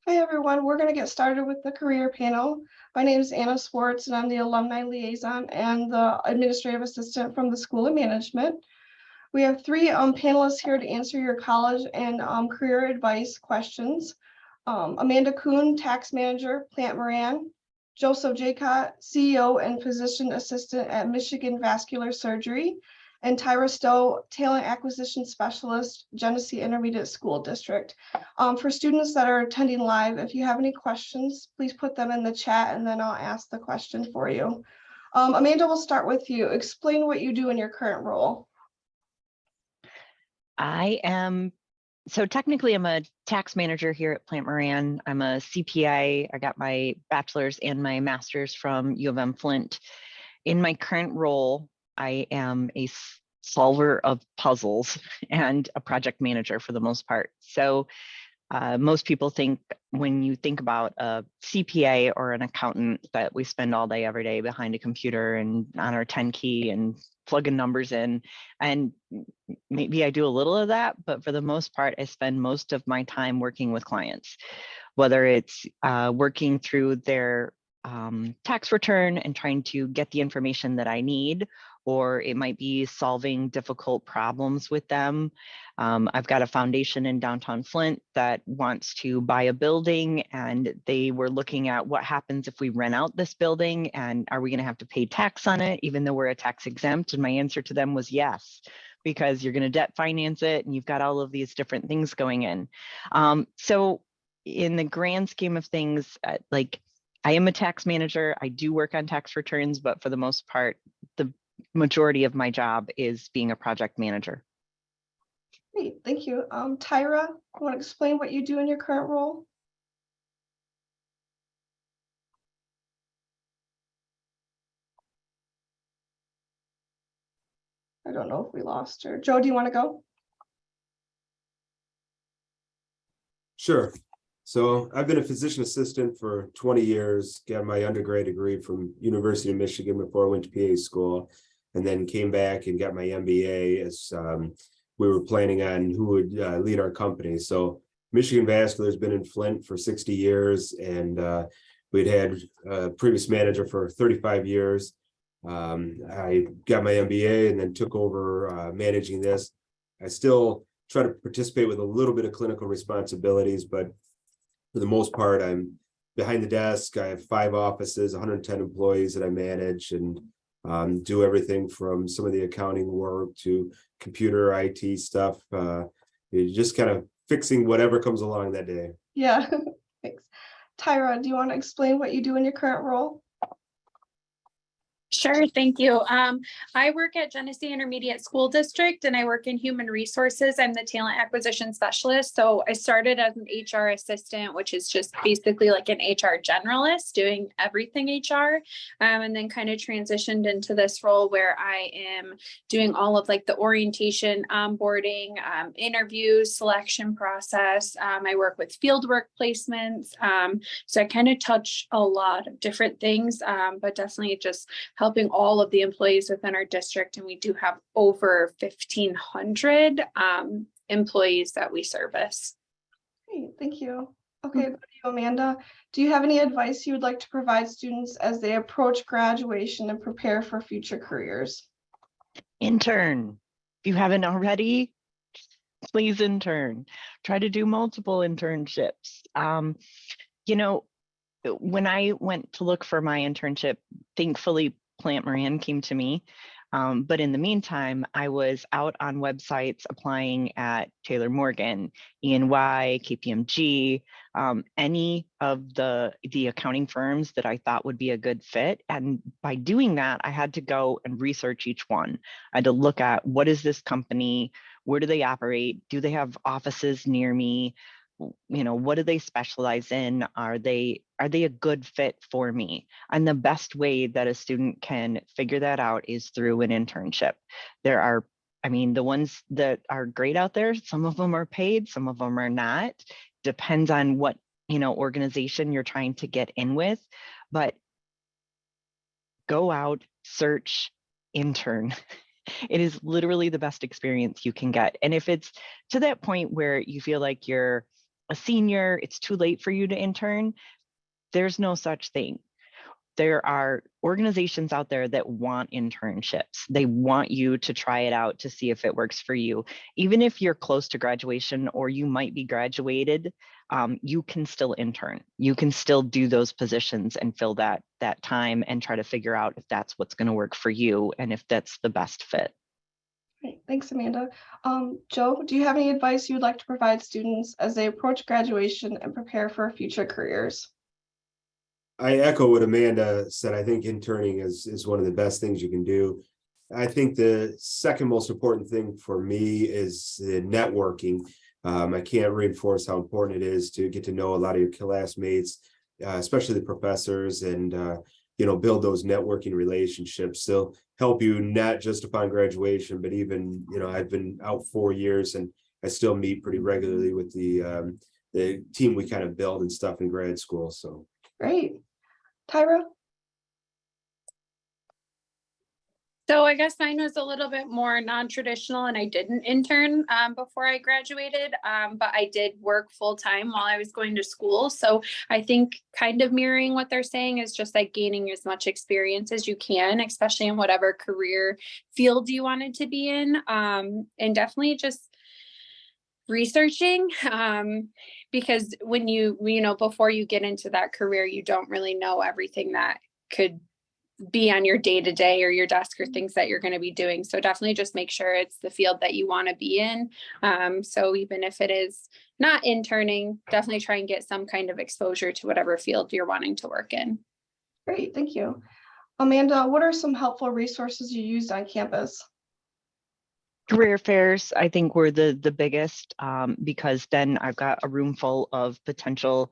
Hi, everyone. We're going to get started with the career panel. My name is Anna Swartz, and I'm the Alumni Liaison and the Administrative Assistant from the School of Management. We have three panelists here to answer your college and career advice questions. Amanda Coon, Tax Manager, Plante Moran. Joseph Jacot, CEO and Physician Assistant at Michigan Vascular Surgery. And Tyra Stowe, Talent Acquisition Specialist, Genesee Intermediate School District. For students that are attending live, if you have any questions, please put them in the chat and then I'll ask the question for you. Amanda, we'll start with you. Explain what you do in your current role. So technically I'm a tax manager here at Plante Moran. I'm a CPA. I got my bachelor's and my master's from UM-Flint. In my current role, I am a solver of puzzles and a project manager for the most part. So most people think when you think about a CPA or an accountant that we spend all day, every day behind a computer and on our 10 key and plugging numbers in. And maybe I do a little of that, but for the most part, I spend most of my time working with clients, whether it's working through their tax return and trying to get the information that I need, or it might be solving difficult problems with them. I've got a foundation in downtown Flint that wants to buy a building, and they were looking at what happens if we rent out this building, and are we going to have to pay tax on it, even though we're a tax exempt? And my answer to them was yes, because you're going to debt finance it, and you've got all of these different things going in. So in the grand scheme of things, I am a tax manager. I do work on tax returns, but for the most part, the majority of my job is being a project manager. Great, thank you. Tyra, you want to explain what you do in your current role? I don't know if we lost her. Joe, do you want to go? Sure. So I've been a physician assistant for 20 years, got my undergrad degree from University of Michigan before I went to PA school, and then came back and got my MBA as we were planning on who would lead our company. So Michigan Vascular has been in Flint for 60 years, and we'd had a previous manager for 35 years. I got my MBA and then took over managing this. I still try to participate with a little bit of clinical responsibilities, but for the most part, I'm behind the desk. I have 5 offices, 110 employees that I manage, and do everything from some of the accounting work to computer IT stuff. Just kind of fixing whatever comes along that day. Yeah, thanks. Tyra, do you want to explain what you do in your current role? Sure, thank you. I work at Genesee Intermediate School District and I work in human resources. I'm the talent acquisition specialist. So I started as an HR assistant, which is just basically like an HR generalist doing everything HR, and then kind of transitioned into this role where I am doing all of like the orientation, onboarding, interviews, selection process. I work with field work placements. So I kind of touch a lot of different things, but definitely just helping all of the employees within our district. And we do have over 1,500 employees that we service. Great, thank you. Okay, go to you, Amanda. Do you have any advice you would like to provide students as they approach graduation and prepare for future careers? Intern. If you haven't already, please intern. Try to do multiple internships. You know, when I went to look for my internship, thankfully, Plante Moran came to me. But in the meantime, I was out on websites applying at Taylor Morgan, E&Y, KPMG, any of the accounting firms that I thought would be a good fit. And by doing that, I had to go and research each one. I had to look at, what is this company? Where do they operate? Do they have offices near me? You know, what do they specialize in? Are they a good fit for me? And the best way that a student can figure that out is through an internship. There are, I mean, the ones that are great out there, some of them are paid, some of them are not. Depends on what, organization you're trying to get in with, but go out, search, intern. It is literally the best experience you can get. And if it's to that point where you feel like you're a senior, it's too late for you to intern. There's no such thing. There are organizations out there that want internships. They want you to try it out to see if it works for you. Even if you're close to graduation or you might be graduated, you can still intern. You can still do those positions and fill that time and try to figure out if that's what's going to work for you and if that's the best fit. Great. Thanks, Amanda. Joe, do you have any advice you'd like to provide students as they approach graduation and prepare for future careers? I echo what Amanda said. I think interning is one of the best things you can do. I think the second most important thing for me is the networking. I can't reinforce how important it is to get to know a lot of your classmates, especially the professors, and build those networking relationships. They'll help you not just upon graduation, but even I've been out 4 years and I still meet pretty regularly with the team we kind of build and stuff in grad school. So great. Tyra? So I guess mine was a little bit more non-traditional, and I didn't intern before I graduated, but I did work full time while I was going to school. So I think kind of mirroring what they're saying is just like gaining as much experience as you can, especially in whatever career field you wanted to be in, and definitely just researching, because when before you get into that career, you don't really know everything that could be on your day-to-day or your desk or things that you're going to be doing. So definitely just make sure it's the field that you want to be in. So even if it is not interning, definitely try and get some kind of exposure to whatever field you're wanting to work in. Great, thank you. Amanda, what are some helpful resources you used on campus? Career fairs, I think, were the biggest, because then I've got a room full of potential,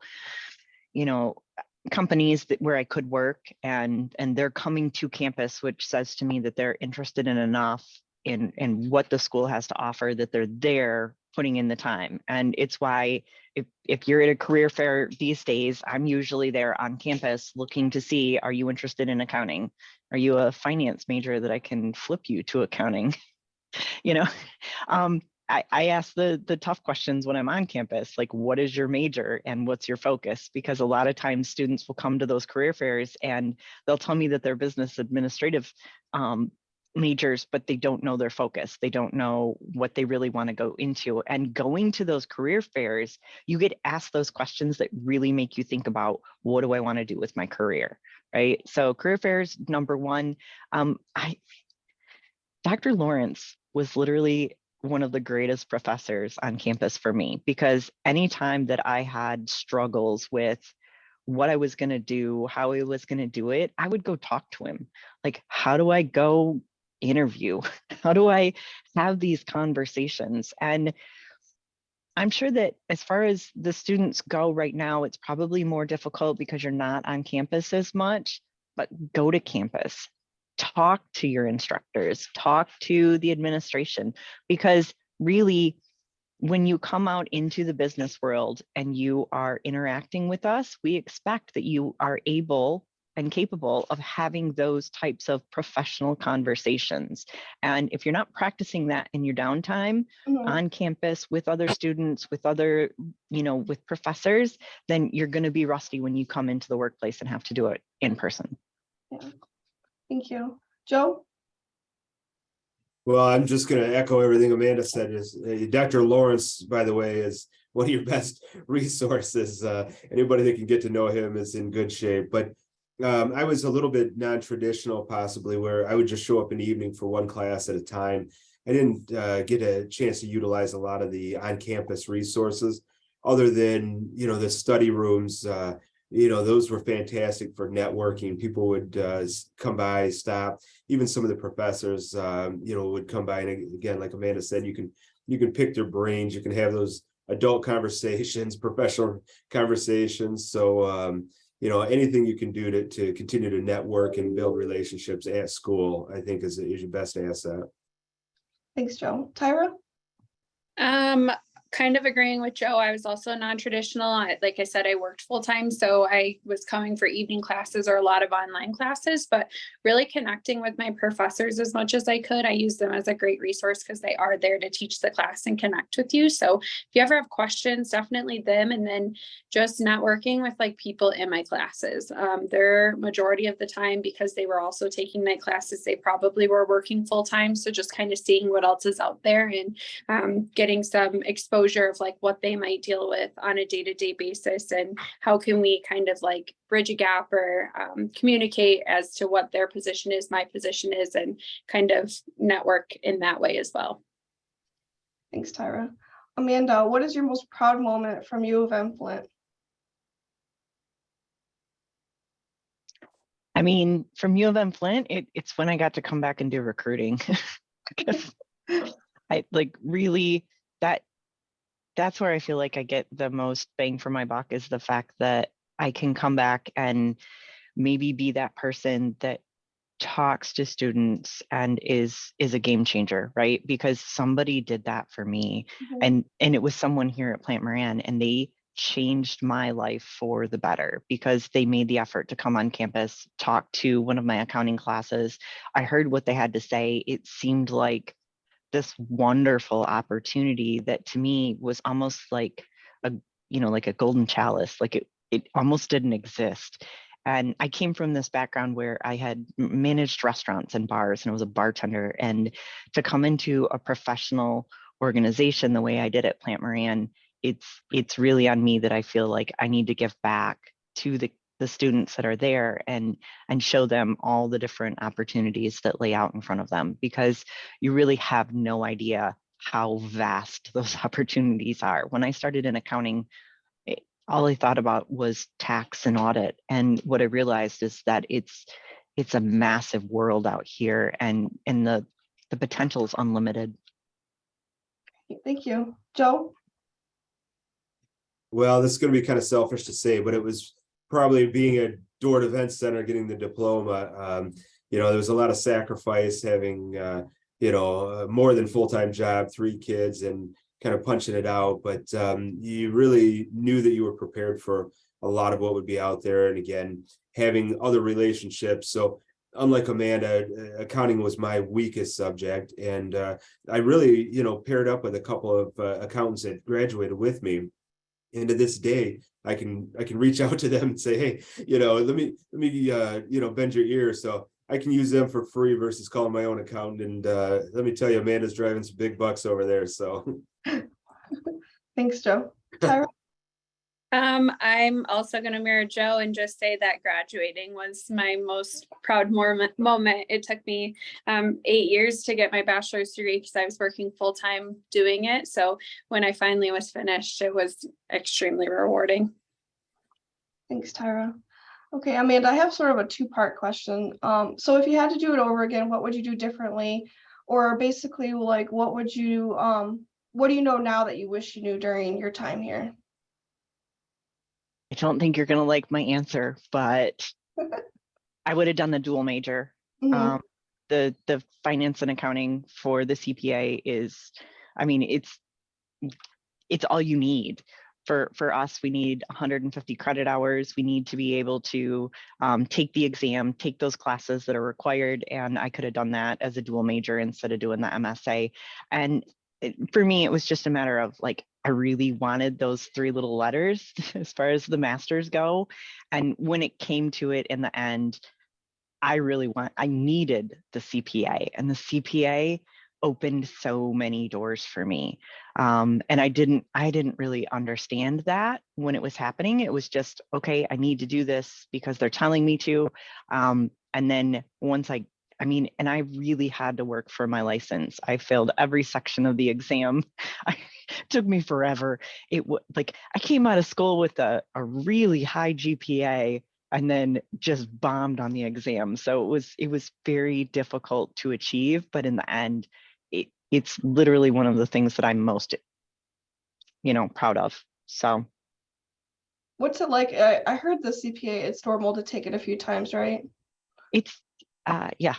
companies where I could work, and they're coming to campus, which says to me that they're interested in enough in what the school has to offer, that they're there putting in the time. And it's why if you're at a career fair these days, I'm usually there on campus looking to see, are you interested in accounting? Are you a finance major that I can flip you to accounting? I ask the tough questions when I'm on campus, like, what is your major and what's your focus? Because a lot of times students will come to those career fairs and they'll tell me that they're business administrative majors, but they don't know their focus. They don't know what they really want to go into. And going to those career fairs, you get asked those questions that really make you think about, what do I want to do with my career, right? So career fairs, number one. Dr. Lawrence was literally one of the greatest professors on campus for me, because anytime that I had struggles with what I was going to do, how I was going to do it, I would go talk to him. Like, how do I go interview? How do I have these conversations? And I'm sure that as far as the students go right now, it's probably more difficult because you're not on campus as much, but go to campus. Talk to your instructors, talk to the administration, because really, when you come out into the business world and you are interacting with us, we expect that you are able and capable of having those types of professional conversations. And if you're not practicing that in your downtime on campus with other students, with other, with professors, then you're going to be rusty when you come into the workplace and have to do it in person. Yeah. Thank you. Joe? Well, I'm just going to echo everything Amanda said. Dr. Lawrence, by the way, is one of your best resources. Anybody that can get to know him is in good shape. But I was a little bit non-traditional, possibly, where I would just show up in the evening for one class at a time. I didn't get a chance to utilize a lot of the on-campus resources, other than, the study rooms. Those were fantastic for networking. People would come by, stop. Even some of the professors, would come by. And again, like Amanda said, you can pick their brains. You can have those adult conversations, professional conversations. So, anything you can do to continue to network and build relationships at school, I think is your best asset. Thanks, Joe. Tyra? kind of agreeing with Joe. I was also non-traditional. Like I said, I worked full-time, so I was coming for evening classes or a lot of online classes, but really connecting with my professors as much as I could. I use them as a great resource because they are there to teach the class and connect with you. So if you ever have questions, definitely them. And then just networking with like people in my classes. Their majority of the time, because they were also taking night classes, they probably were working full-time. So just kind of seeing what else is out there and getting some exposure of like what they might deal with on a day-to-day basis and how can we kind of like bridge a gap or communicate as to what their position is, my position is, and kind of network in that way as well. Thanks, Tyra. Amanda, what is your most proud moment from U of M-Flint? I mean, from U of M-Flint, it's when I got to come back and do recruiting. Because I like really that's where I feel like I get the most bang for my buck, is the fact that I can come back and maybe be that person that talks to students and is a game changer, right? Because somebody did that for me. And it was someone here at Plante Moran, and they changed my life for the better because they made the effort to come on campus, talk to one of my accounting classes. I heard what they had to say. It seemed like this wonderful opportunity that to me was almost like like a golden chalice. Like it almost didn't exist. And I came from this background where I had managed restaurants and bars and I was a bartender, and to come into a professional organization the way I did at Plante Moran, it's really on me that I feel like I need to give back to the students that are there and show them all the different opportunities that lay out in front of them, because you really have no idea how vast those opportunities are. When I started in accounting, all I thought about was tax and audit. And what I realized is that it's a massive world out here, and the potential is unlimited. Thank you. Joe? Well, this is going to be kind of selfish to say, but it was probably being a Dort Event Center, getting the diploma. There was a lot of sacrifice having, more than full-time job, 3 kids, and kind of punching it out. But you really knew that you were prepared for a lot of what would be out there. And again, having other relationships. So unlike Amanda, accounting was my weakest subject. And I really, paired up with a couple of accountants that graduated with me. And to this day, I can reach out to them and say, hey, let me bend your ear. So I can use them for free versus calling my own accountant. And let me tell you, Amanda's driving some big bucks over there. So Thanks, Joe. Tyra? I'm also going to mirror Joe and just say that graduating was my most proud moment. It took me 8 years to get my bachelor's degree because I was working full time doing it. So when I finally was finished, it was extremely rewarding. Thanks, Tyra. Okay, Amanda, I have sort of a 2-part question. So if you had to do it over again, what would you do differently? Or basically, like, what do you know now that you wish you knew during your time here? I don't think you're going to like my answer, but I would have done the dual major. Mhm. The finance and accounting for the CPA is, it's all you need. For us, we need 150 credit hours. We need to be able to take the exam, take those classes that are required. And I could have done that as a dual major instead of doing the MSA. And for me, it was just a matter of like, I really wanted those 3 little letters as far as the masters go. And when it came to it in the end, I needed the CPA, and the CPA opened so many doors for me. And I didn't really understand that when it was happening. It was just, okay, I need to do this because they're telling me to. And then once and I really had to work for my license. I failed every section of the exam. It took me forever. I came out of school with a really high GPA and then just bombed on the exam. So it was very difficult to achieve, but in the end, it's literally one of the things that I'm most, proud of. So. What's it like? I heard the CPA, it's normal to take it a few times, right? It's, yeah.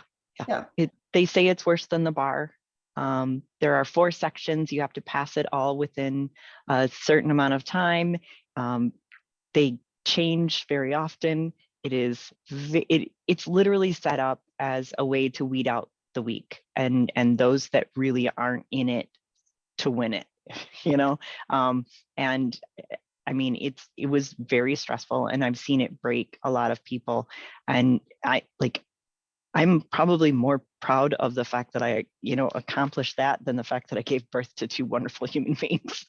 They say it's worse than the bar. There are 4 sections. You have to pass it all within a certain amount of time. They change very often. It's literally set up as a way to weed out the weak and those that really aren't in it to win it, you know? And I mean, it was very stressful, and I've seen it break a lot of people. And I'm probably more proud of the fact that I, accomplished that than the fact that I gave birth to 2 wonderful human beings.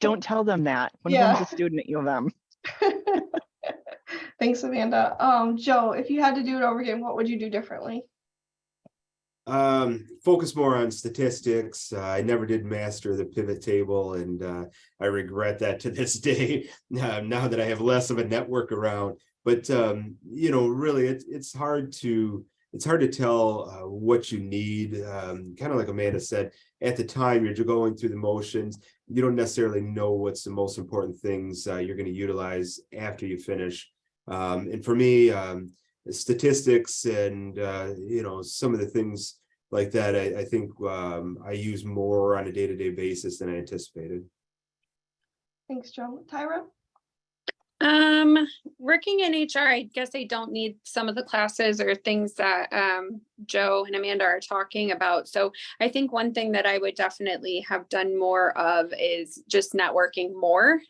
Don't tell them that. One of them's a student at U of M. Thanks, Amanda. Joe, if you had to do it over again, what would you do differently? Focus more on statistics. I never did master the pivot table, and I regret that to this day, now that I have less of a network around. But really it's hard to tell what you need. Kind of like Amanda said, at the time you're going through the motions, you don't necessarily know what's the most important things you're going to utilize after you finish. And for me, statistics and some of the things like that, I think I use more on a day-to-day basis than I anticipated. Thanks, Joe. Tyra? Working in HR, I guess I don't need some of the classes or things that Joe and Amanda are talking about. So I think one thing that I would definitely have done more of is just networking more,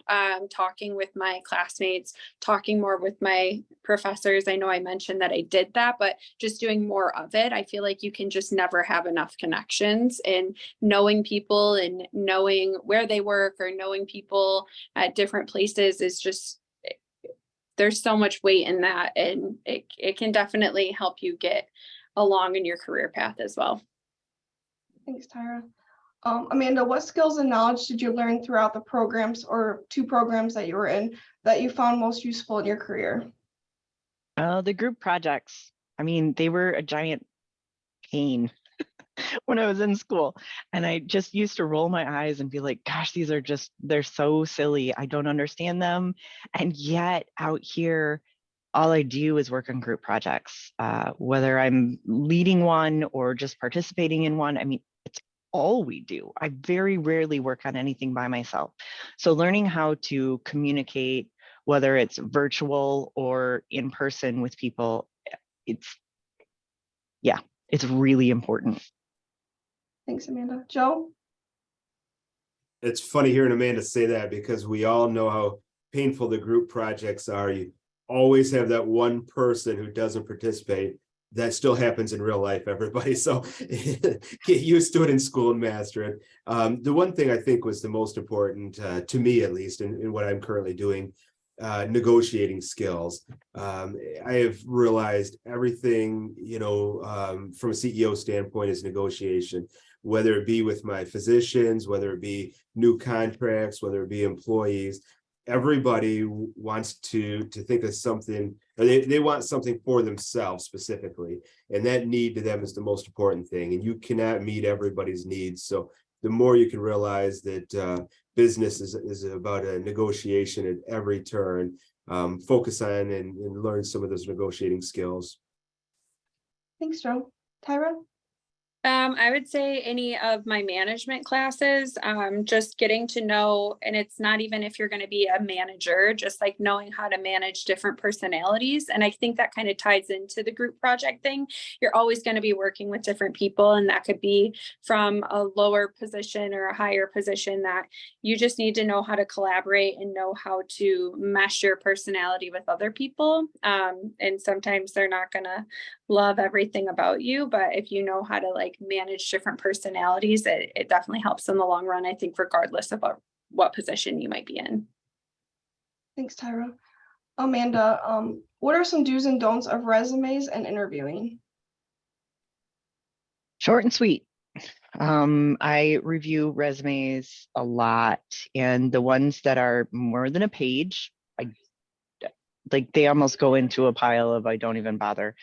talking with my classmates, talking more with my professors. I know I mentioned that I did that, but just doing more of it. I feel like you can just never have enough connections, and knowing people and knowing where they work or knowing people at different places is just, there's so much weight in that, and it can definitely help you get along in your career path as well. Thanks, Tyra. Amanda, what skills and knowledge did you learn throughout the programs or 2 programs that you were in that you found most useful in your career? The group projects. I mean, they were a giant pain when I was in school, and I just used to roll my eyes and be like, gosh, they're so silly. I don't understand them. And yet out here, all I do is work on group projects, whether I'm leading one or just participating in one. I mean, it's all we do. I very rarely work on anything by myself. So learning how to communicate, whether it's virtual or in person with people, it's really important. Thanks, Amanda. Joe? It's funny hearing Amanda say that, because we all know how painful the group projects are. You always have that one person who doesn't participate. That still happens in real life, everybody. So get used to it in school and master it. The one thing I think was the most important, to me at least, in what I'm currently doing, negotiating skills. I have realized everything, from a CEO standpoint is negotiation, whether it be with my physicians, whether it be new contracts, whether it be employees. Everybody wants to think of something, or they want something for themselves specifically, and that need to them is the most important thing, and you cannot meet everybody's needs. So the more you can realize that business is about a negotiation at every turn, focus on and learn some of those negotiating skills. Thanks, Joe. Tyra? I would say any of my management classes, just getting to know, and it's not even if you're going to be a manager, just like knowing how to manage different personalities. And I think that kind of ties into the group project thing. You're always going to be working with different people, and that could be from a lower position or a higher position, that you just need to know how to collaborate and know how to mesh your personality with other people. And sometimes they're not going to love everything about you, but if you know how to manage different personalities, it definitely helps in the long run, I think, regardless of what position you might be in. Thanks, Tyra. Amanda, what are some do's and don'ts of resumes and interviewing? Short and sweet. I review resumes a lot, and the ones that are more than a page, they almost go into a pile of I don't even bother.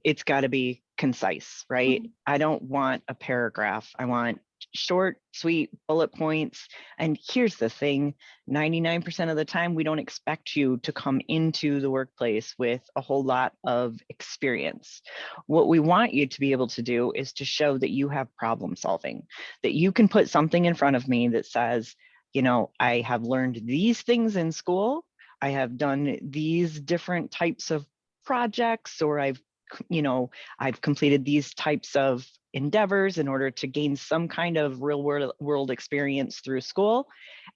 It's got to be concise, right? I don't want a paragraph. I want short, sweet bullet points. And here's the thing, 99% of the time, we don't expect you to come into the workplace with a whole lot of experience. What we want you to be able to do is to show that you have problem solving, that you can put something in front of me that says, you know, I have learned these things in school. I have done these different types of projects, or I've completed these types of endeavors in order to gain some kind of real world experience through school.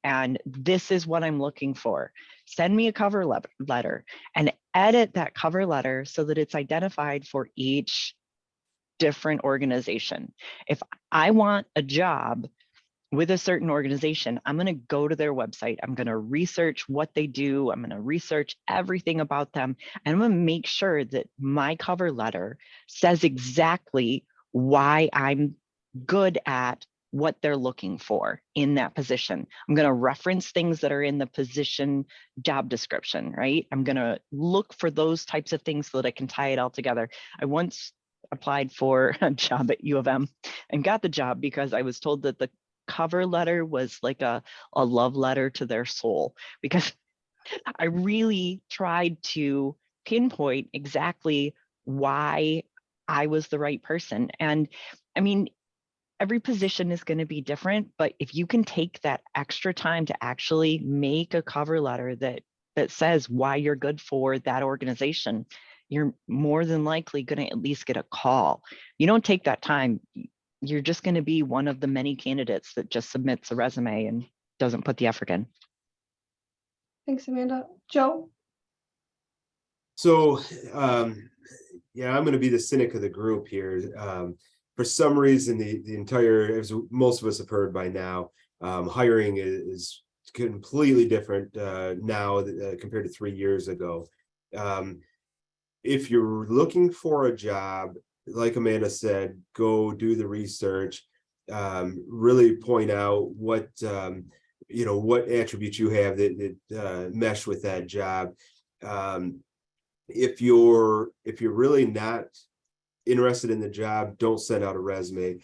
And this is what I'm looking for. Send me a cover letter and edit that cover letter so that it's identified for each different organization. If I want a job with a certain organization, I'm going to go to their website. I'm going to research what they do. I'm going to research everything about them. And I'm going to make sure that my cover letter says exactly why I'm good at what they're looking for in that position. I'm going to reference things that are in the position job description, right? I'm going to look for those types of things so that I can tie it all together. I once applied for a job at U of M and got the job because I was told that the cover letter was like a love letter to their soul, because I really tried to pinpoint exactly why I was the right person. And I mean, every position is going to be different, but if you can take that extra time to actually make a cover letter that says why you're good for that organization, you're more than likely going to at least get a call. You don't take that time, you're just going to be one of the many candidates that just submits a resume and doesn't put the effort in. Thanks, Amanda. Joe? So, yeah, I'm going to be the cynic of the group here. For some reason, the entire, as most of us have heard by now, hiring is completely different now compared to 3 years ago. If you're looking for a job, like Amanda said, go do the research, really point out what, what attributes you have that mesh with that job. If you're really not interested in the job, don't send out a resume.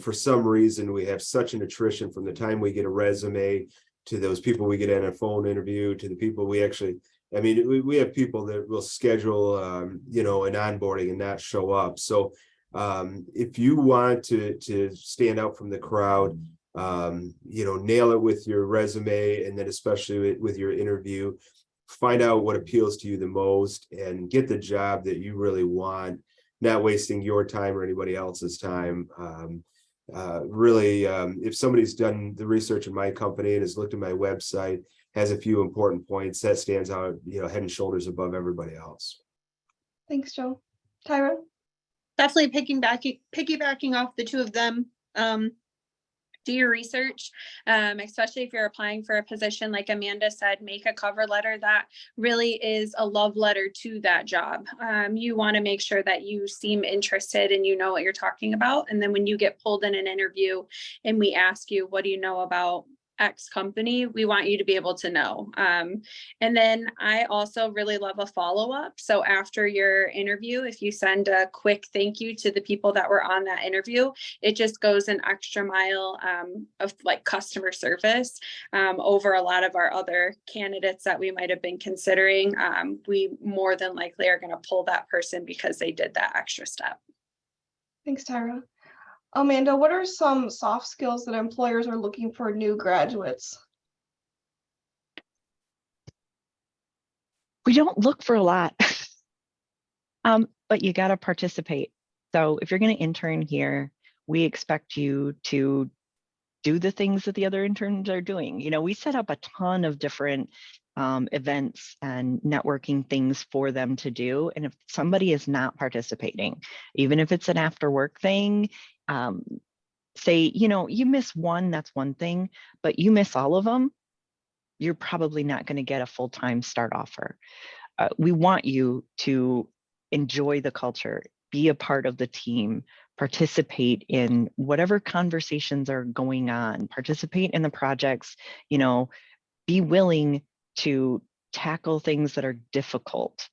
For some reason, we have such an attrition from the time we get a resume to those people we get in a phone interview to the people we actually, I mean, we have people that will schedule, an onboarding and not show up. So if you want to stand out from the crowd, nail it with your resume, and then especially with your interview, find out what appeals to you the most and get the job that you really want, not wasting your time or anybody else's time. If somebody's done the research in my company and has looked at my website, has a few important points, that stands out, head and shoulders above everybody else. Thanks, Joe. Tyra? Definitely piggybacking off the two of them. Do your research, especially if you're applying for a position, like Amanda said, make a cover letter that really is a love letter to that job. You want to make sure that you seem interested and you know what you're talking about. And then when you get pulled in an interview and we ask you, what do you know about X company, we want you to be able to know. And then I also really love a follow-up. So after your interview, if you send a quick thank you to the people that were on that interview, it just goes an extra mile of like customer service over a lot of our other candidates that we might have been considering. We more than likely are going to pull that person because they did that extra step. Thanks, Tyra. Amanda, what are some soft skills that employers are looking for new graduates? We don't look for a lot, but you got to participate. So if you're going to intern here, we expect you to do the things that the other interns are doing. We set up a ton of different events and networking things for them to do. And if somebody is not participating, even if it's an after work thing, say, you miss one, that's one thing, but you miss all of them, you're probably not going to get a full-time start offer. We want you to enjoy the culture, be a part of the team, participate in whatever conversations are going on, participate in the projects, be willing to tackle things that are difficult,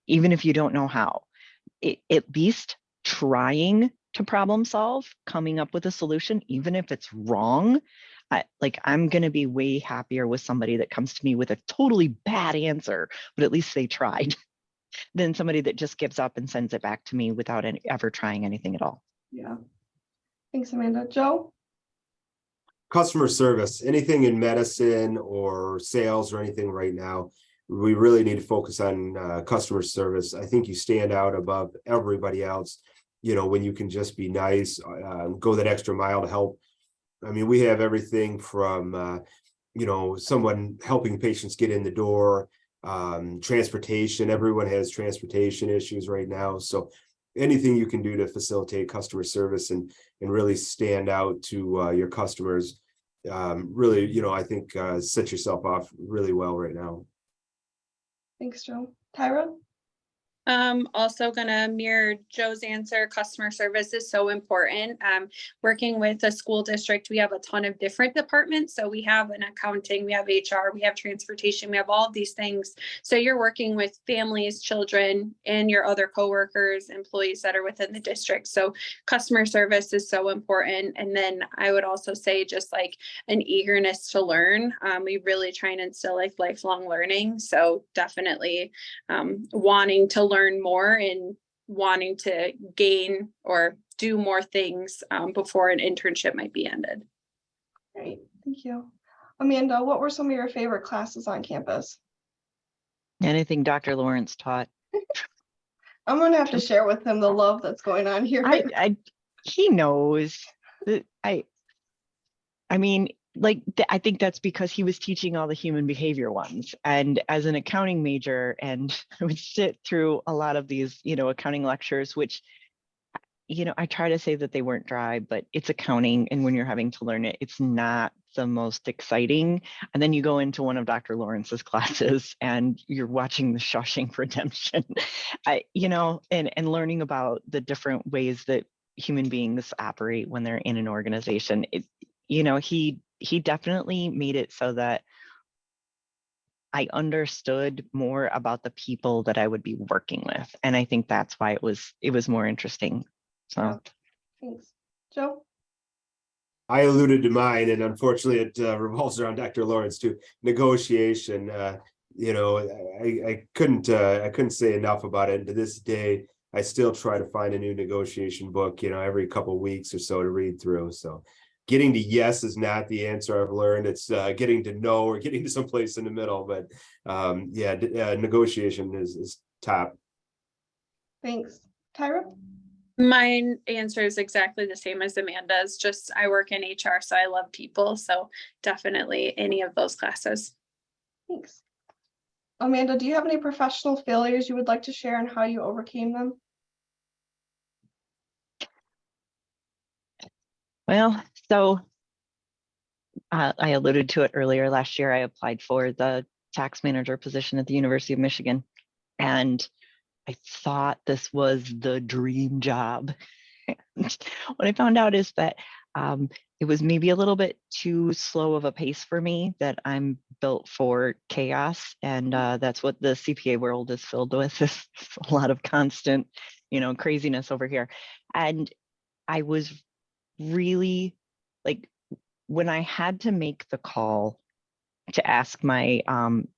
even if you don't know how. At least trying to problem solve, coming up with a solution, even if it's wrong. I'm going to be way happier with somebody that comes to me with a totally bad answer, but at least they tried, than somebody that just gives up and sends it back to me without ever trying anything at all. Yeah. Thanks, Amanda. Joe? Customer service, anything in medicine or sales or anything right now, we really need to focus on customer service. I think you stand out above everybody else, when you can just be nice, go that extra mile to help. I mean, we have everything from, someone helping patients get in the door, transportation. Everyone has transportation issues right now. So anything you can do to facilitate customer service and really stand out to your customers, really, I think set yourself off really well right now. Thanks, Joe. Tyra? Also gonna mirror Joe's answer. Customer service is so important. Working with a school district, we have a ton of different departments. So we have an accounting, we have HR, we have transportation, we have all of these things. So you're working with families, children, and your other coworkers, employees that are within the district. So customer service is so important. And then I would also say just like an eagerness to learn. We really try and instill like lifelong learning. So definitely wanting to learn more and wanting to gain or do more things before an internship might be ended. Great, thank you. Amanda, what were some of your favorite classes on campus? Anything Dr. Lawrence taught. I'm gonna have to share with him the love that's going on here. He knows that I mean, I think that's because he was teaching all the human behavior ones. And as an accounting major, and I would sit through a lot of these, accounting lectures, which, I try to say that they weren't dry, but it's accounting. And when you're having to learn it, it's not the most exciting. And then you go into one of Dr. Lawrence's classes and you're watching the Shawshank Redemption, and learning about the different ways that human beings operate when they're in an organization. He definitely made it so that I understood more about the people that I would be working with. And I think that's why it was more interesting. So Yeah. Thanks. Joe? I alluded to mine, and unfortunately it revolves around Dr. Lawrence too. Negotiation, I couldn't say enough about it. And to this day, I still try to find a new negotiation book, every couple of weeks or so to read through. So getting to yes is not the answer I've learned. It's getting to no or getting to someplace in the middle. But negotiation is top. Thanks. Tyra? My answer is exactly the same as Amanda's. Just I work in HR, so I love people. So definitely any of those classes. Thanks. Amanda, do you have any professional failures you would like to share and how you overcame them? Well, so I alluded to it earlier. Last year, I applied for the tax manager position at the University of Michigan, and I thought this was the dream job. And what I found out is that it was maybe a little bit too slow of a pace for me, that I'm built for chaos. And that's what the CPA world is filled with, is a lot of constant, craziness over here. And I was really when I had to make the call to ask my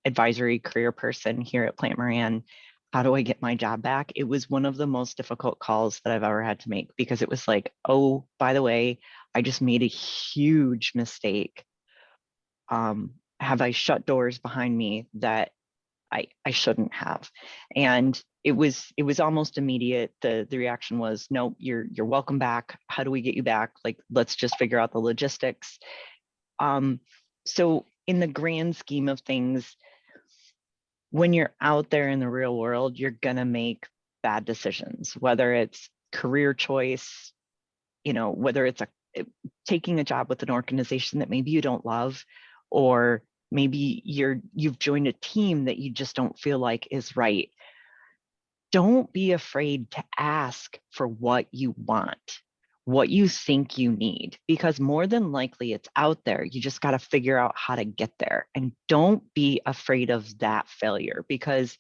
advisory career person here at Plante Moran, how do I get my job back? It was one of the most difficult calls that I've ever had to make, because it was like, oh, by the way, I just made a huge mistake. Have I shut doors behind me that I shouldn't have? And it was almost immediate. The reaction was, no, you're welcome back. How do we get you back? Let's just figure out the logistics. So in the grand scheme of things, when you're out there in the real world, you're gonna make bad decisions, whether it's career choice, whether it's taking a job with an organization that maybe you don't love, or maybe you've joined a team that you just don't feel like is right. Don't be afraid to ask for what you want, what you think you need, because more than likely it's out there. You just got to figure out how to get there. And don't be afraid of that failure, because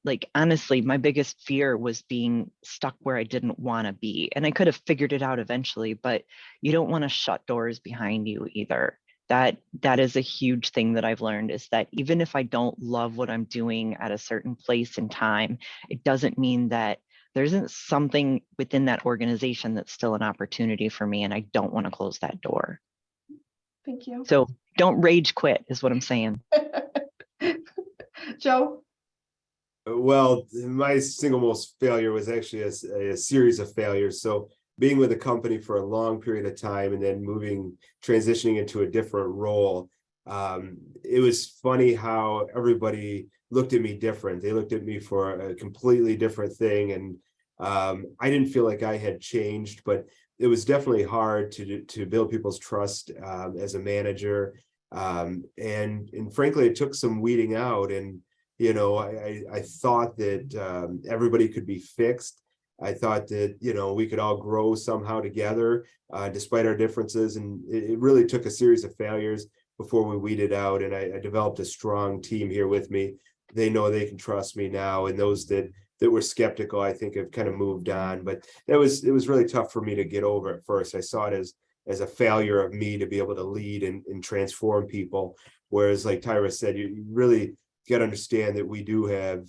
like, honestly, my biggest fear was being stuck where I didn't want to be. And I could have figured it out eventually, but you don't want to shut doors behind you either. That is a huge thing that I've learned, is that even if I don't love what I'm doing at a certain place and time, it doesn't mean that there isn't something within that organization that's still an opportunity for me, and I don't want to close that door. Thank you. So don't rage quit is what I'm saying. Joe? Well, my single most failure was actually a series of failures. So being with a company for a long period of time and then transitioning into a different role, it was funny how everybody looked at me different. They looked at me for a completely different thing. And I didn't feel like I had changed, but it was definitely hard to build people's trust as a manager. And frankly, it took some weeding out. And I thought that everybody could be fixed. I thought that, we could all grow somehow together despite our differences. And it really took a series of failures before we weeded out. And I developed a strong team here with me. They know they can trust me now. And those that were skeptical, I think, have kind of moved on. But it was really tough for me to get over at first. I saw it as a failure of me to be able to lead and transform people. Whereas, like Tyra said, you really got to understand that we do have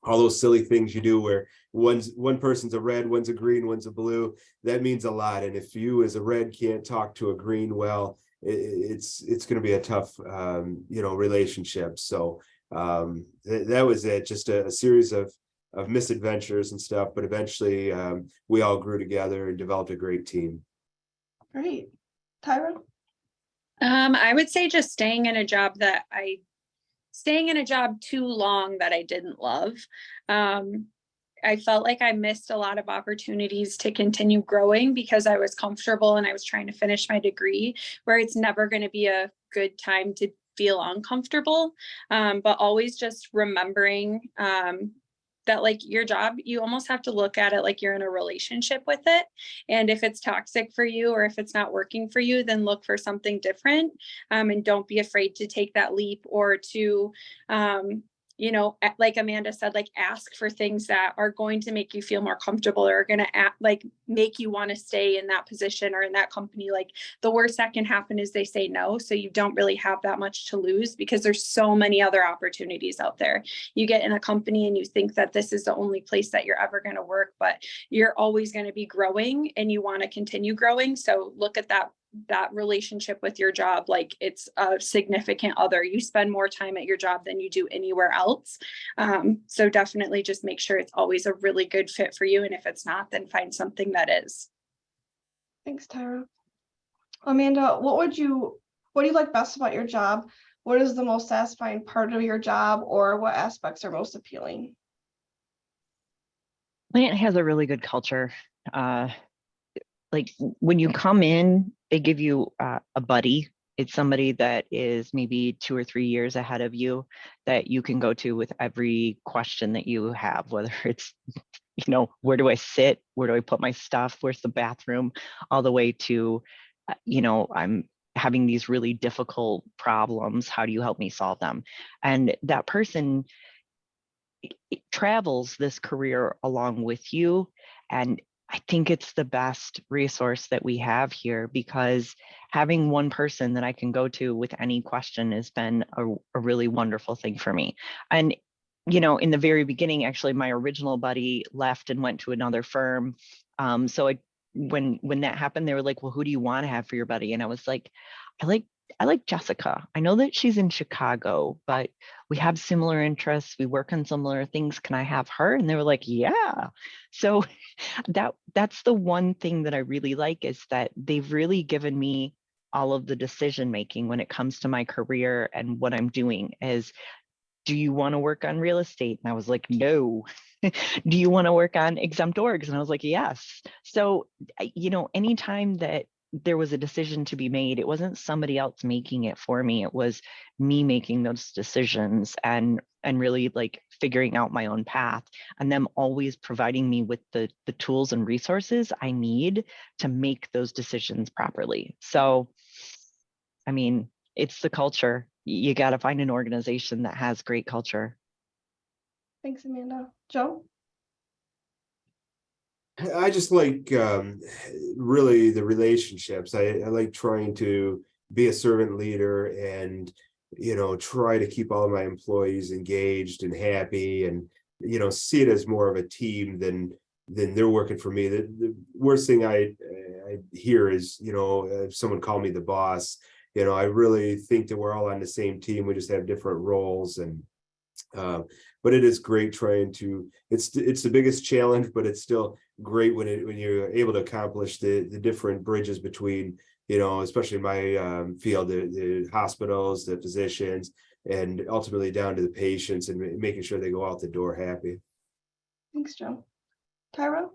all those silly things you do where one person's a red, one's a green, one's a blue. That means a lot. And if you as a red can't talk to a green, well, it's going to be a tough relationship. So that was it, just a series of misadventures and stuff. But eventually we all grew together and developed a great team. Great. Tyra? I would say just staying in a job too long that I didn't love. I felt like I missed a lot of opportunities to continue growing because I was comfortable and I was trying to finish my degree, where it's never going to be a good time to feel uncomfortable. But always just remembering that, like, your job, you almost have to look at it like you're in a relationship with it. And if it's toxic for you or if it's not working for you, then look for something different. And don't be afraid to take that leap or to, like Amanda said, like, ask for things that are going to make you feel more comfortable or are going to make you want to stay in that position or in that company. Like, the worst that can happen is they say no. So you don't really have that much to lose because there's so many other opportunities out there. You get in a company and you think that this is the only place that you're ever going to work, but you're always going to be growing and you want to continue growing. So look at that relationship with your job like it's a significant other. You spend more time at your job than you do anywhere else. So definitely just make sure it's always a really good fit for you. And if it's not, then find something that is. Thanks, Tyra. Amanda, what do you like best about your job? What is the most satisfying part of your job, or what aspects are most appealing? Plante has a really good culture. Like, when you come in, they give you a buddy. It's somebody that is maybe 2 or 3 years ahead of you that you can go to with every question that you have, whether it's, where do I sit? Where do I put my stuff? Where's the bathroom? All the way to, I'm having these really difficult problems. How do you help me solve them? And that person travels this career along with you. And I think it's the best resource that we have here, because having one person that I can go to with any question has been a really wonderful thing for me. And, in the very beginning, actually, my original buddy left and went to another firm. So when that happened, they were like, well, who do you want to have for your buddy? And I was like, I like Jessica. I know that she's in Chicago, but we have similar interests. We work on similar things. Can I have her? And they were like, yeah. So that's the one thing that I really like, is that they've really given me all of the decision making when it comes to my career and what I'm doing. Is, do you want to work on real estate? And I was like, no. Do you want to work on exempt orgs? And I was like, yes. So, anytime that there was a decision to be made, it wasn't somebody else making it for me. It was me making those decisions and really like figuring out my own path, and them always providing me with the tools and resources I need to make those decisions properly. So, I mean, it's the culture. You got to find an organization that has great culture. Thanks, Amanda. Joe? I just like really the relationships. I like trying to be a servant leader and, try to keep all of my employees engaged and happy and, see it as more of a team than they're working for me. The worst thing I hear is, if someone called me the boss. I really think that we're all on the same team. We just have different roles, and but it is great trying to. It's the biggest challenge, but it's still great when you're able to accomplish the different bridges between, especially in my field, the hospitals, the physicians, and ultimately down to the patients, and making sure they go out the door happy. Thanks, Joe. Tyra?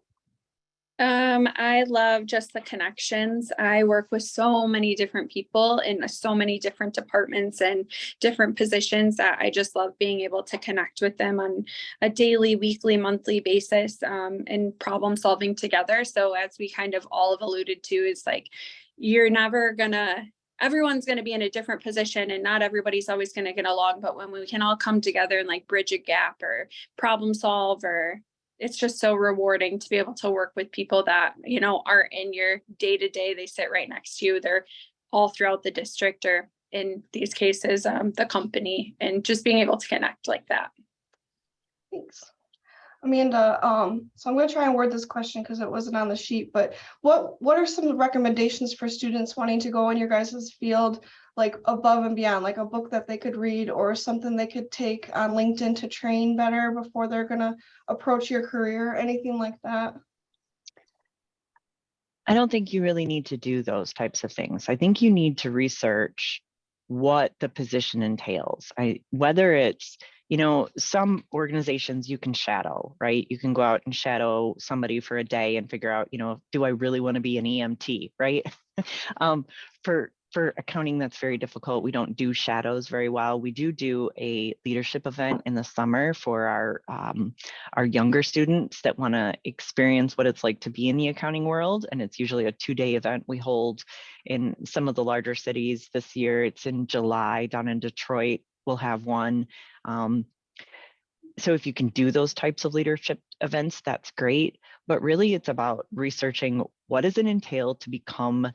I love just the connections. I work with so many different people in so many different departments and different positions that I just love being able to connect with them on a daily, weekly, monthly basis, and problem solving together. So as we kind of all have alluded to, is like, everyone's going to be in a different position and not everybody's always going to get along. But when we can all come together and like bridge a gap or problem solve, or it's just so rewarding to be able to work with people that, aren't in your day to day. They sit right next to you. They're all throughout the district, or in these cases, the company, and just being able to connect like that. Thanks. Amanda, so I'm going to try and word this question because it wasn't on the sheet, but what are some recommendations for students wanting to go in your guys' field, like above and beyond, like a book that they could read or something they could take on LinkedIn to train better before they're going to approach your career, anything like that? I don't think you really need to do those types of things. I think you need to research what the position entails. Whether it's, some organizations you can shadow, right? You can go out and shadow somebody for a day and figure out, do I really want to be an EMT, right? For accounting, that's very difficult. We don't do shadows very well. We do a leadership event in the summer for our younger students that want to experience what it's like to be in the accounting world. And it's usually a 2-day event we hold in some of the larger cities. This year, it's in July down in Detroit. We'll have one. So if you can do those types of leadership events, that's great. But really, it's about researching what does it entail to become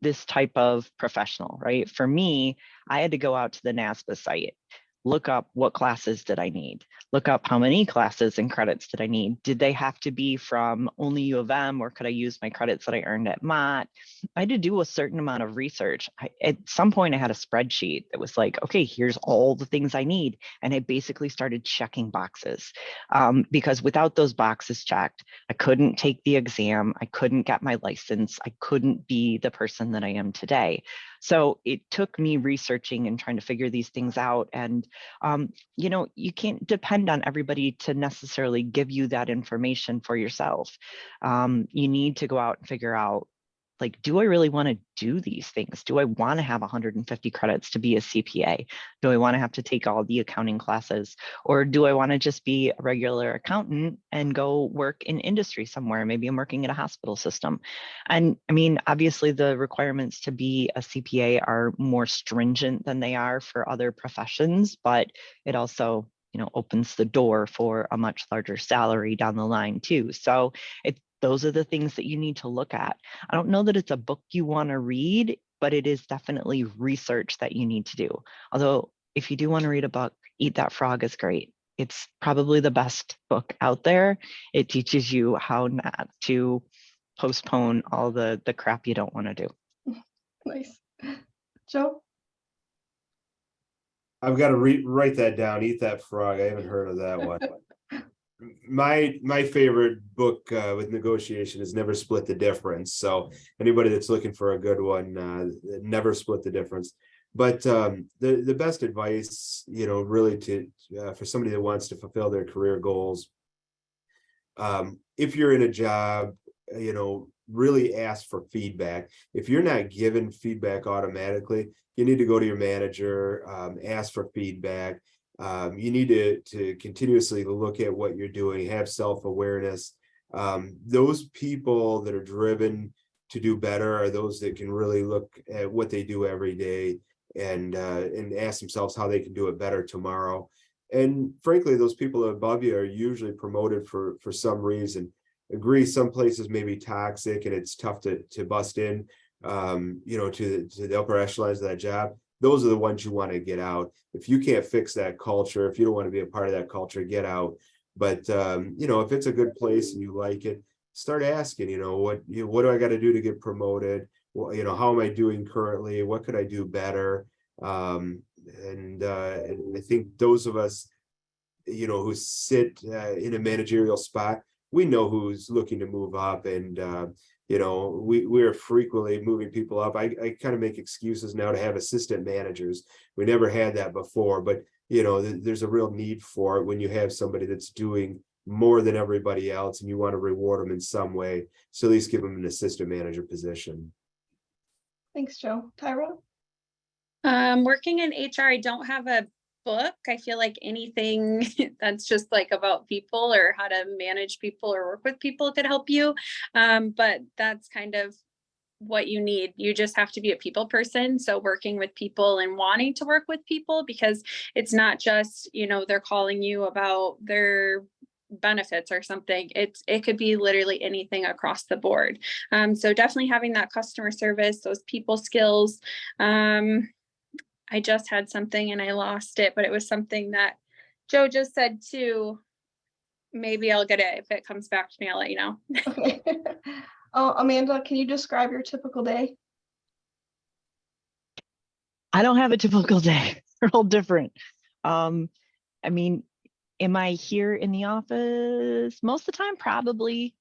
this type of professional, right? For me, I had to go out to the NASPA site, look up what classes did I need, look up how many classes and credits did I need. Did they have to be from only U of M, or could I use my credits that I earned at Mott? I had to do a certain amount of research. At some point, I had a spreadsheet that was like, okay, here's all the things I need. And I basically started checking boxes, because without those boxes checked, I couldn't take the exam. I couldn't get my license. I couldn't be the person that I am today. So it took me researching and trying to figure these things out. And, you can't depend on everybody to necessarily give you that information for yourself. You need to go out and figure out, like, do I really want to do these things? Do I want to have 150 credits to be a CPA? Do I want to have to take all the accounting classes? Or do I want to just be a regular accountant and go work in industry somewhere? Maybe I'm working at a hospital system. And I mean, obviously the requirements to be a CPA are more stringent than they are for other professions, but it also, opens the door for a much larger salary down the line too. So those are the things that you need to look at. I don't know that it's a book you want to read, but it is definitely research that you need to do. Although if you do want to read a book, Eat That Frog is great. It's probably the best book out there. It teaches you how not to postpone all the crap you don't want to do. Nice. Joe? I've got to write that down. Eat That Frog. I haven't heard of that one. My favorite book with negotiation is Never Split the Difference. So anybody that's looking for a good one, never split the difference. But the best advice, really for somebody that wants to fulfill their career goals, if you're in a job, really ask for feedback. If you're not given feedback automatically, you need to go to your manager, ask for feedback. You need to continuously look at what you're doing, have self-awareness. Those people that are driven to do better are those that can really look at what they do every day and ask themselves how they can do it better tomorrow. And frankly, those people above you are usually promoted for some reason. Agree, some places may be toxic and it's tough to bust in, to the upper echelons of that job. Those are the ones you want to get out. If you can't fix that culture, if you don't want to be a part of that culture, get out. But if it's a good place and you like it, start asking, what do I got to do to get promoted? Well, how am I doing currently? What could I do better? And I think those of us, who sit in a managerial spot, we know who's looking to move up, and we're frequently moving people up. I kind of make excuses now to have assistant managers. We never had that before, but there's a real need for it when you have somebody that's doing more than everybody else and you want to reward them in some way. So at least give them an assistant manager position. Thanks, Joe. Tyra? Working in HR, I don't have a book. I feel like anything that's just like about people or how to manage people or work with people could help you. But that's kind of what you need. You just have to be a people person. So working with people and wanting to work with people, because it's not just, they're calling you about their benefits or something. It could be literally anything across the board. So definitely having that customer service, those people skills. I just had something and I lost it, but it was something that Joe just said too. Maybe I'll get it. If it comes back to me, I'll let you know. Okay. Amanda, can you describe your typical day? I don't have a typical day. They're all different. Am I here in the office most of the time? Probably.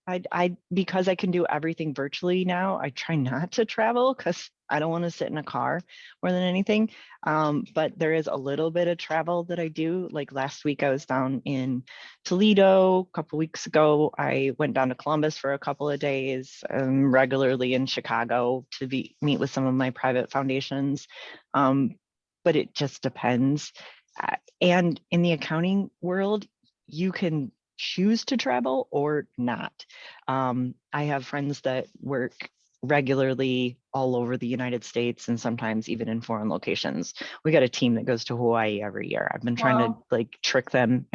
Because I can do everything virtually now, I try not to travel because I don't want to sit in a car more than anything. But there is a little bit of travel that I do. Like last week, I was down in Toledo. A couple weeks ago, I went down to Columbus for a couple of days. Regularly in Chicago to meet with some of my private foundations. But it just depends. And in the accounting world, you can choose to travel or not. I have friends that work regularly all over the United States and sometimes even in foreign locations. We got a team that goes to Hawaii every year. I've been trying to trick them.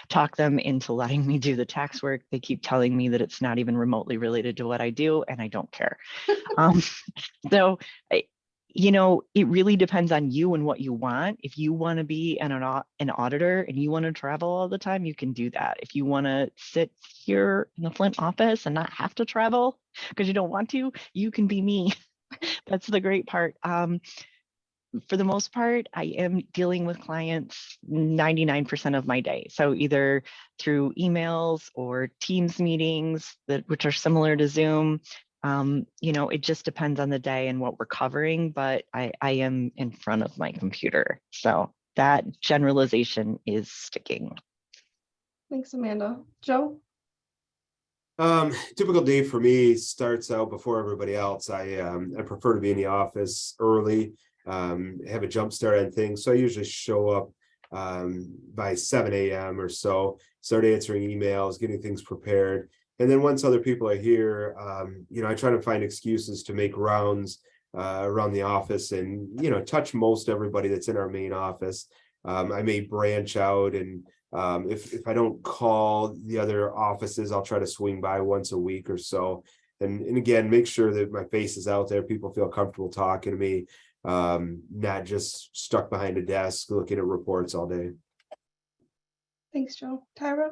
Talk them into letting me do the tax work. They keep telling me that it's not even remotely related to what I do, and I don't care. So it really depends on you and what you want. If you want to be an auditor and you want to travel all the time, you can do that. If you want to sit here in the Flint office and not have to travel because you don't want to, you can be me. That's the great part. For the most part, I am dealing with clients 99% of my day. So either through emails or Teams meetings which are similar to Zoom. It just depends on the day and what we're covering, but I am in front of my computer. So that generalization is sticking. Thanks, Amanda. Joe? Typical day for me starts out before everybody else. I prefer to be in the office early, have a jump start on things. So I usually show up by 7 a.m. or so, start answering emails, getting things prepared. And then once other people are here, I try to find excuses to make rounds around the office and, touch most everybody that's in our main office. I may branch out, and if I don't call the other offices, I'll try to swing by once a week or so. And again, make sure that my face is out there. People feel comfortable talking to me, not just stuck behind a desk looking at reports all day. Thanks, Joe. Tyra?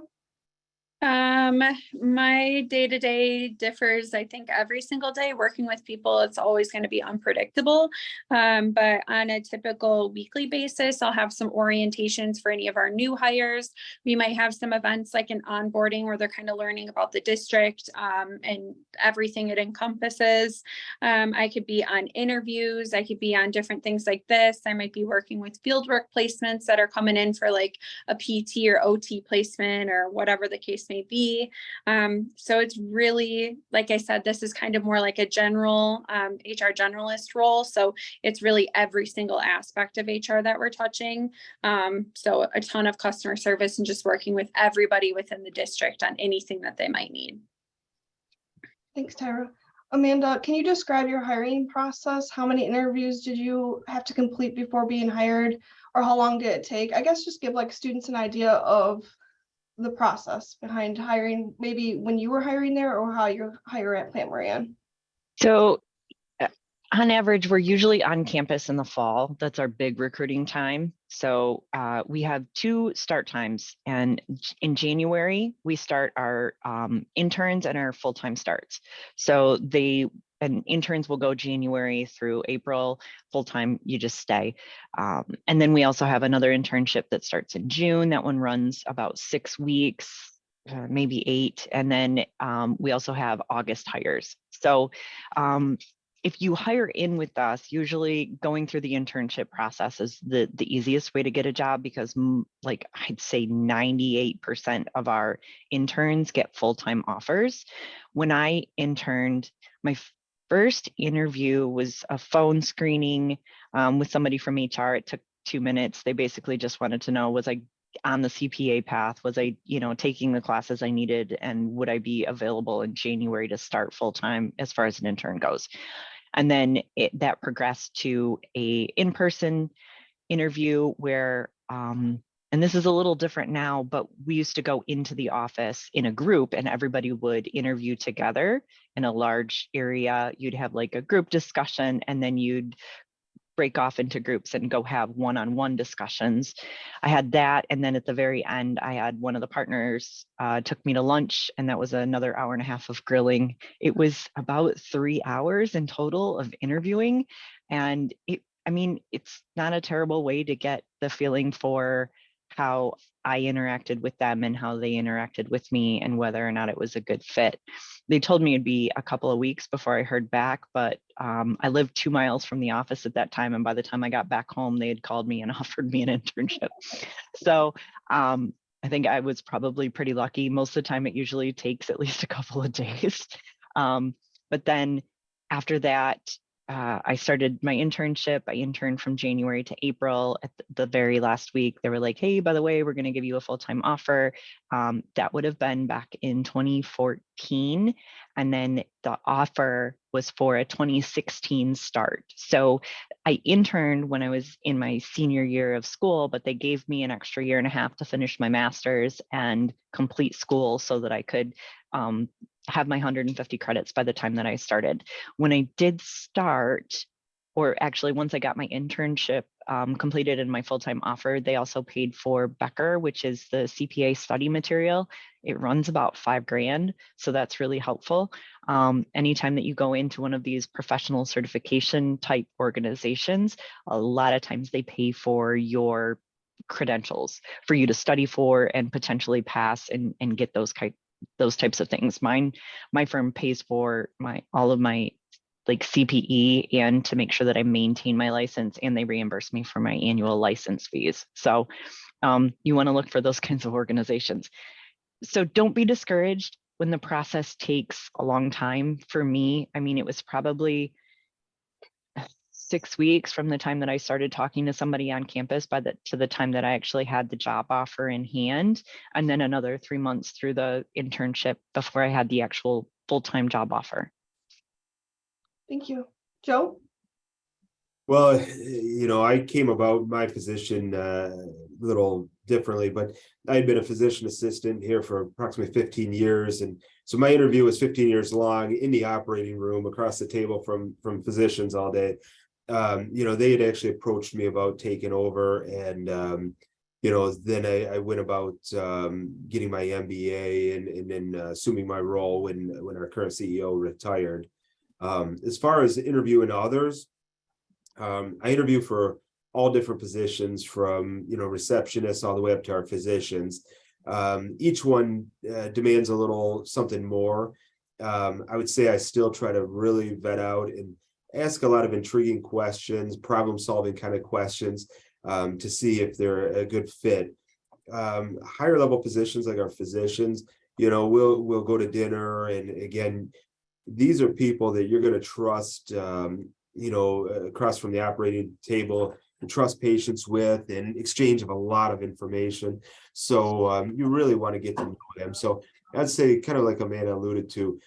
My day-to-day differs, I think, every single day. Working with people, it's always going to be unpredictable. But on a typical weekly basis, I'll have some orientations for any of our new hires. We might have some events like an onboarding where they're kind of learning about the district and everything it encompasses. I could be on interviews. I could be on different things like this. I might be working with fieldwork placements that are coming in for like a PT or OT placement or whatever the case may be. So it's really, like I said, this is kind of more like a general HR generalist role. So it's really every single aspect of HR that we're touching. So a ton of customer service and just working with everybody within the district on anything that they might need. Thanks, Tyra. Amanda, can you describe your hiring process? How many interviews did you have to complete before being hired, or how long did it take? I guess just give like students an idea of the process behind hiring, maybe when you were hiring there or how you hire at Plant Moran. So on average, we're usually on campus in the fall. That's our big recruiting time. So we have 2 start times, and in January, we start our interns and our full-time starts. So interns will go January through April, full-time, you just stay. And then we also have another internship that starts in June. That one runs about 6 weeks, maybe 8. And then we also have August hires. So if you hire in with us, usually going through the internship process is the easiest way to get a job, because like I'd say 98% of our interns get full-time offers. When I interned, my first interview was a phone screening with somebody from HR. It took 2 minutes. They basically just wanted to know, was I on the CPA path? Was I, taking the classes I needed? And would I be available in January to start full-time as far as an intern goes? And then that progressed to a in-person interview where, and this is a little different now, but we used to go into the office in a group and everybody would interview together in a large area. You'd have like a group discussion, and then you'd break off into groups and go have one-on-one discussions. I had that. And then at the very end, I had one of the partners took me to lunch, and that was another hour and a half of grilling. It was about 3 hours in total of interviewing. And it's not a terrible way to get the feeling for how I interacted with them and how they interacted with me and whether or not it was a good fit. They told me it'd be a couple of weeks before I heard back, but I lived 2 miles from the office at that time. And by the time I got back home, they had called me and offered me an internship. So I think I was probably pretty lucky. Most of the time, it usually takes at least a couple of days. But then after that, I started my internship. I interned from January to April. At the very last week, they were like, hey, by the way, we're going to give you a full-time offer. That would have been back in 2014. And then the offer was for a 2016 start. So I interned when I was in my senior year of school, but they gave me an extra year and a half to finish my master's and complete school so that I could have my 150 credits by the time that I started. When I did start, or actually once I got my internship completed and my full-time offer, they also paid for Becker, which is the CPA study material. It runs about $5,000. So that's really helpful. Anytime that you go into one of these professional certification type organizations, a lot of times they pay for your credentials for you to study for and potentially pass and get those types of things. My firm pays for all of my like CPE and to make sure that I maintain my license, and they reimburse me for my annual license fees. So you want to look for those kinds of organizations. So don't be discouraged when the process takes a long time. For me, it was probably 6 weeks from the time that I started talking to somebody on campus to the time that I actually had the job offer in hand, and then another 3 months through the internship before I had the actual full-time job offer. Thank you. Joe? Well, I came about my position a little differently, but I had been a physician assistant here for approximately 15 years. And so my interview was 15 years long in the operating room across the table from physicians all day. They had actually approached me about taking over, and then I went about getting my MBA and then assuming my role when our current CEO retired. As far as interviewing others, I interview for all different positions from receptionists all the way up to our physicians. Each one demands a little something more. I would say I still try to really vet out and ask a lot of intriguing questions, problem-solving kind of questions, to see if they're a good fit. Higher level positions like our physicians, we'll go to dinner, and again, these are people that you're going to trust, across from the operating table, and trust patients with, and exchange of a lot of information. So you really want to get to know them. So I'd say, kind of like Amanda alluded to,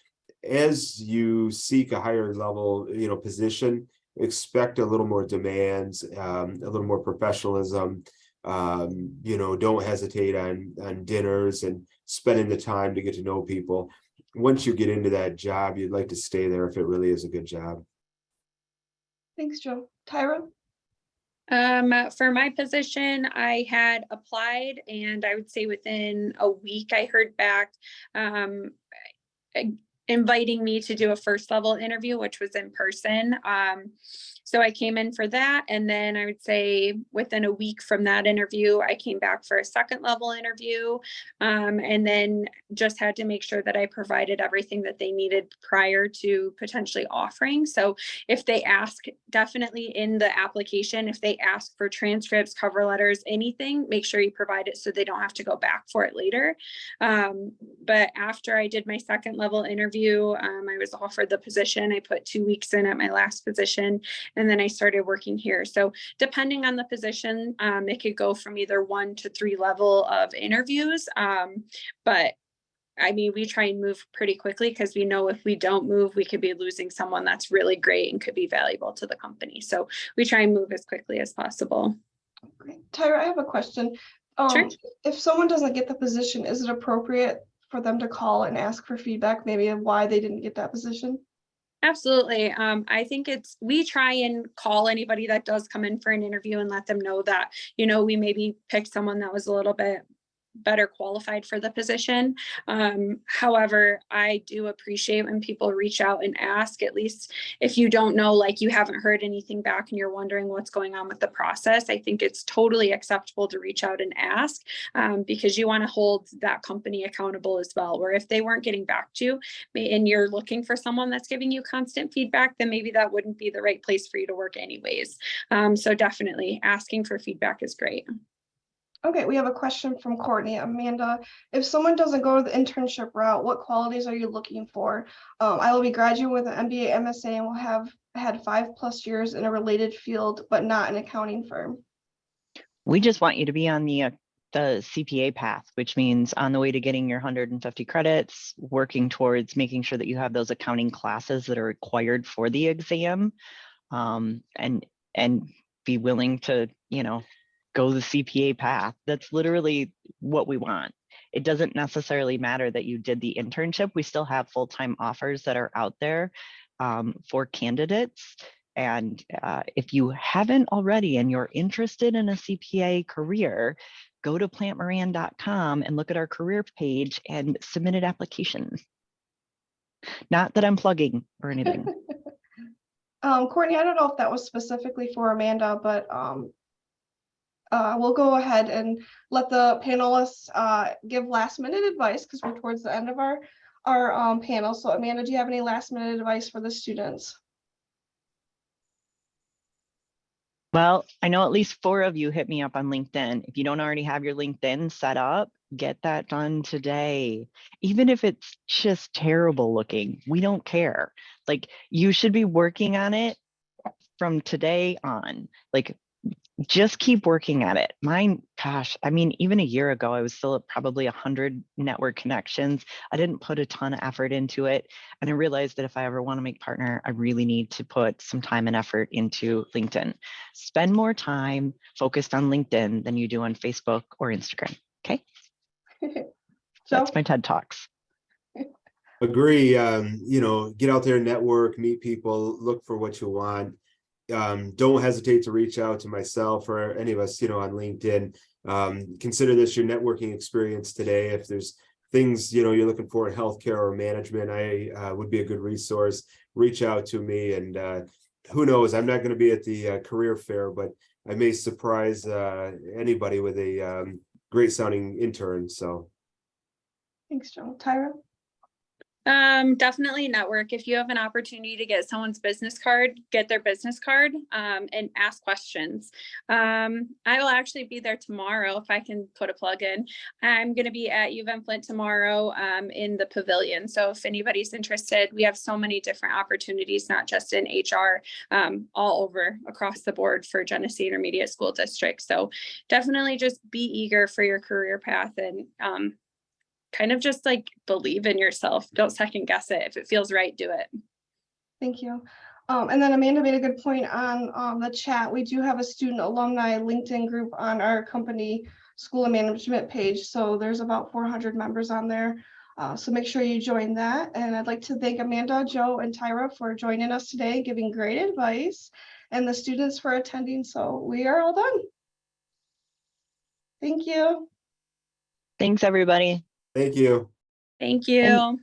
as you seek a higher level, position, expect a little more demands, a little more professionalism. Don't hesitate on dinners and spending the time to get to know people. Once you get into that job, you'd like to stay there if it really is a good job. Thanks, Joe. Tyra? For my position, I had applied, and I would say within a week I heard back inviting me to do a first level interview, which was in person. So I came in for that. And then I would say within a week from that interview, I came back for a second level interview. And then just had to make sure that I provided everything that they needed prior to potentially offering. So if they ask, definitely in the application, if they ask for transcripts, cover letters, anything, make sure you provide it so they don't have to go back for it later. But after I did my second level interview, I was offered the position. I put 2 weeks in at my last position, and then I started working here. So depending on the position, it could go from either 1 to 3 level of interviews. But I mean, we try and move pretty quickly because we know if we don't move, we could be losing someone that's really great and could be valuable to the company. So we try and move as quickly as possible. Great. Tyra, I have a question. Sure. If someone doesn't get the position, is it appropriate for them to call and ask for feedback, maybe of why they didn't get that position? Absolutely. I think we try and call anybody that does come in for an interview and let them know that, we maybe picked someone that was a little bit better qualified for the position. However, I do appreciate when people reach out and ask, at least if you don't know, like you haven't heard anything back and you're wondering what's going on with the process. I think it's totally acceptable to reach out and ask, because you want to hold that company accountable as well, where if they weren't getting back to you and you're looking for someone that's giving you constant feedback, then maybe that wouldn't be the right place for you to work anyways. So definitely asking for feedback is great. Okay, we have a question from Courtney. Amanda, if someone doesn't go to the internship route, what qualities are you looking for? I will be graduating with an MBA, MSA, and will have had 5+ years in a related field, but not an accounting firm. We just want you to be on the CPA path, which means on the way to getting your 150 credits, working towards making sure that you have those accounting classes that are required for the exam, and be willing to, go the CPA path. That's literally what we want. It doesn't necessarily matter that you did the internship. We still have full-time offers that are out there for candidates. And if you haven't already and you're interested in a CPA career, go to plantemoran.com and look at our career page and submit an application. Not that I'm plugging or anything. Courtney, I don't know if that was specifically for Amanda, but we'll go ahead and let the panelists give last minute advice because we're towards the end of our panel. So Amanda, do you have any last minute advice for the students? Well, I know at least 4 of you hit me up on LinkedIn. If you don't already have your LinkedIn set up, get that done today. Even if it's just terrible looking, we don't care. Like, you should be working on it from today on. Like, just keep working at it. Mine, gosh, I mean, even a year ago, I was still at probably 100 network connections. I didn't put a ton of effort into it. And I realized that if I ever want to make partner, I really need to put some time and effort into LinkedIn. Spend more time focused on LinkedIn than you do on Facebook or Instagram. Okay. That's my TED Talks. Agree. Get out there, network, meet people, look for what you want. Don't hesitate to reach out to myself or any of us, on LinkedIn. Consider this your networking experience today. If there's things, you're looking for in healthcare or management, I would be a good resource. Reach out to me, and who knows, I'm not going to be at the career fair, but I may surprise anybody with a great sounding intern. So Thanks, Joe. Tyra? Definitely network. If you have an opportunity to get someone's business card, get their business card, and ask questions. I will actually be there tomorrow if I can put a plug in. I'm going to be at UM-Flint tomorrow in the pavilion. So if anybody's interested, we have so many different opportunities, not just in HR, all over across the board for Genesee Intermediate School District. So definitely just be eager for your career path and kind of just like believe in yourself. Don't second guess it. If it feels right, do it. Thank you. And then Amanda made a good point on the chat. We do have a student alumni LinkedIn group on our company school of management page. So there's about 400 members on there. So make sure you join that. And I'd like to thank Amanda, Joe, and Tyra for joining us today, giving great advice, and the students for attending. So we are all done. Thank you. Thanks, everybody. Thank you. Thank you.